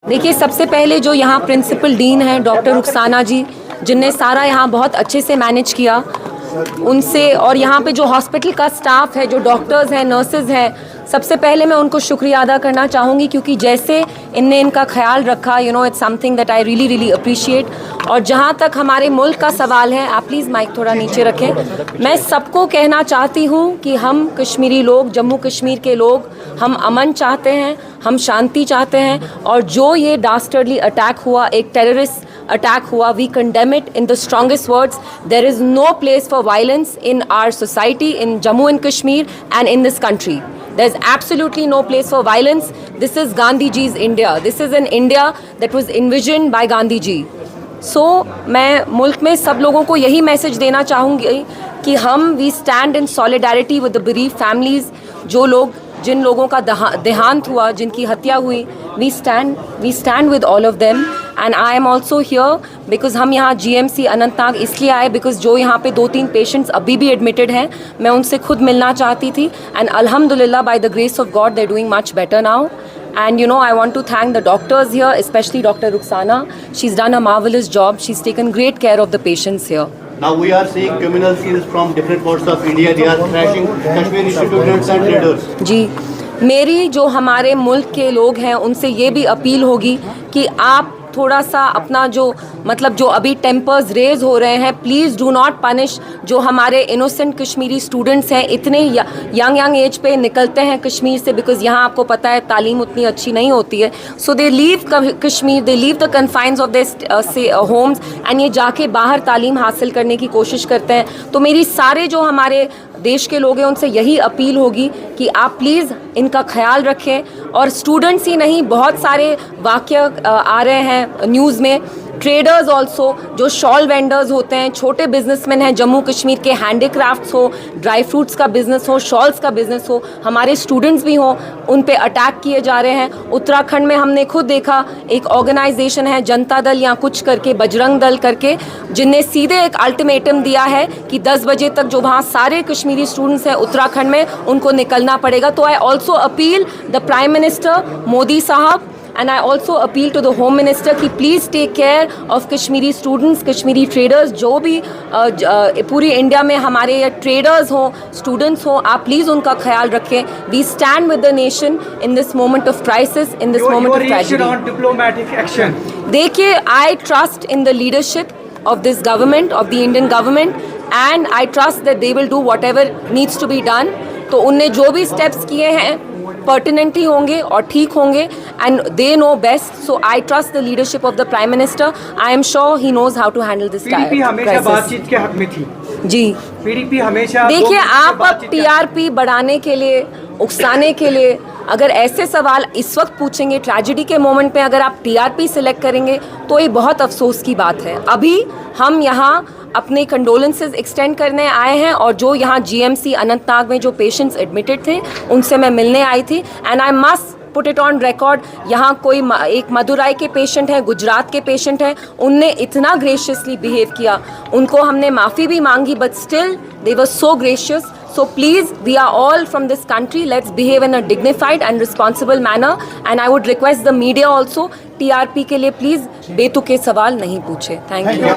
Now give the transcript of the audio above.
देखिए, सबसे पहले जो यहाँ प्रिंसिपल डीन हैं डॉक्टर रुखसाना जी, जिनने सारा यहाँ बहुत अच्छे से मैनेज किया, उनसे, और यहाँ पे जो हॉस्पिटल का स्टाफ है, जो डॉक्टर्स हैं, नर्सेज हैं, सबसे पहले मैं उनको शुक्रिया अदा करना चाहूँगी, क्योंकि जैसे इनने इनका ख्याल रखा, it's something that I really really appreciate. और जहाँ तक हमारे मुल्क का सवाल है, आप प्लीज़ माइक थोड़ा नीचे रखें। मैं सबको कहना चाहती हूँ कि हम कश्मीरी लोग, जम्मू कश्मीर के लोग, हम अमन चाहते हैं, हम शांति चाहते हैं। और जो ये डास्टर्डली अटैक हुआ, एक टेररिस्ट अटैक हुआ, we condemn it in the strongest words. There is no place for violence in our society, in Jammu and Kashmir and in this country. There's absolutely no place for violence. This is Gandhi ji's India. This is an India that was envisioned by Gandhi ji. So मैं मुल्क में सब लोगों को यही message देना चाहूँगी कि हम we stand in solidarity with the bereaved families। जिन लोगों का देहांत हुआ, जिनकी हत्या हुई, we stand with all of them. And I am also here because हम यहाँ GMC अनंतनाग इसलिए आए बिकॉज जो यहाँ पे 2-3 पेशेंट्स अभी भी एडमिटेड हैं, मैं उनसे खुद मिलना चाहती थी। एंड अल्हम्दुलिल्लाह by the grace of God they are doing much better now. And I want to thank the doctors here, especially Dr. Rukhsana. She's done a marvelous job. She's taken great care of the patients here. Now we are seeing criminal scenes from different parts of India. They are trashing Kashmiri students and traders. जी, मेरी जो हमारे मुल्क के लोग हैं उनसे ये भी अपील होगी कि आप थोड़ा सा अपना जो अभी टेम्पर्स रेज हो रहे हैं, प्लीज़ डू नॉट पनिश जो हमारे इनोसेंट कश्मीरी स्टूडेंट्स हैं। इतने यंग एज पे निकलते हैं कश्मीर से, बिकॉज यहाँ आपको पता है तालीम उतनी अच्छी नहीं होती है। So they leave Kashmir, they leave the confines of their homes and ये जाके बाहर तालीम हासिल करने की कोशिश करते हैं। तो मेरी सारे जो हमारे देश के लोग हैं उनसे यही अपील होगी कि आप प्लीज़ इनका ख्याल रखें। और स्टूडेंट्स ही नहीं, बहुत सारे वाक़या आ रहे हैं न्यूज़ में। ट्रेडर्स ऑल्सो, जो शॉल वेंडर्स होते हैं, छोटे बिजनेसमैन हैं जम्मू कश्मीर के, हैंडीक्राफ्ट्स हो, ड्राई फ्रूट्स का बिज़नेस हो, शॉल्स का बिज़नेस हो, हमारे स्टूडेंट्स भी हों, उन पे अटैक किए जा रहे हैं। उत्तराखंड में हमने खुद देखा, एक ऑर्गेनाइजेशन है जनता दल या कुछ करके, बजरंग दल करके, जिनने सीधे एक अल्टीमेटम दिया है कि 10 बजे तक जो वहाँ सारे कश्मीरी स्टूडेंट्स हैं उत्तराखंड में, उनको निकलना पड़ेगा। तो I also appeal the prime minister Modi साहब and I also appeal to the Home Minister कि please take care of Kashmiri students, Kashmiri traders, जो भी पूरी इंडिया में हमारे traders हों, students हों, आप please उनका ख्याल रखें। We stand with the nation in this moment of crisis, in this moment of tragedy. Your on diplomatic action. देखिए, I trust in the leadership of this government, of the Indian government, and I trust that they will do whatever needs to be done. तो उनने जो भी steps किए हैं pertinent ही होंगे और ठीक होंगे, and they know best. So I trust the leadership of the prime minister. I am sure he knows how to handle this crisis. PDP हमेशा बातचीत के हक में थी जी। PDP हमेशा, देखिए, आप अब TRP बढ़ाने के लिए, उकसाने के लिए अगर ऐसे सवाल इस वक्त पूछेंगे, ट्रेजेडी के मोमेंट पे अगर आप TRP सिलेक्ट करेंगे, तो ये बहुत अफसोस की बात है। अभी हम यहाँ अपने कंडोलेंसेस एक्सटेंड करने आए हैं, और जो यहाँ GMC अनंतनाग में जो पेशेंट्स एडमिटेड थे उनसे मैं मिलने आई थी। And I must put it on record, यहाँ कोई एक मदुराई के पेशेंट हैं, गुजरात के पेशेंट हैं, उनने इतना ग्रेशियसली बिहेव किया, उनको हमने माफ़ी भी मांगी, but still they were so gracious. So please, we are all from this country. Let's behave in a dignified and responsible manner. And I would request the media also, TRP के लिए please बेतुके सवाल नहीं पूछे। Thank you.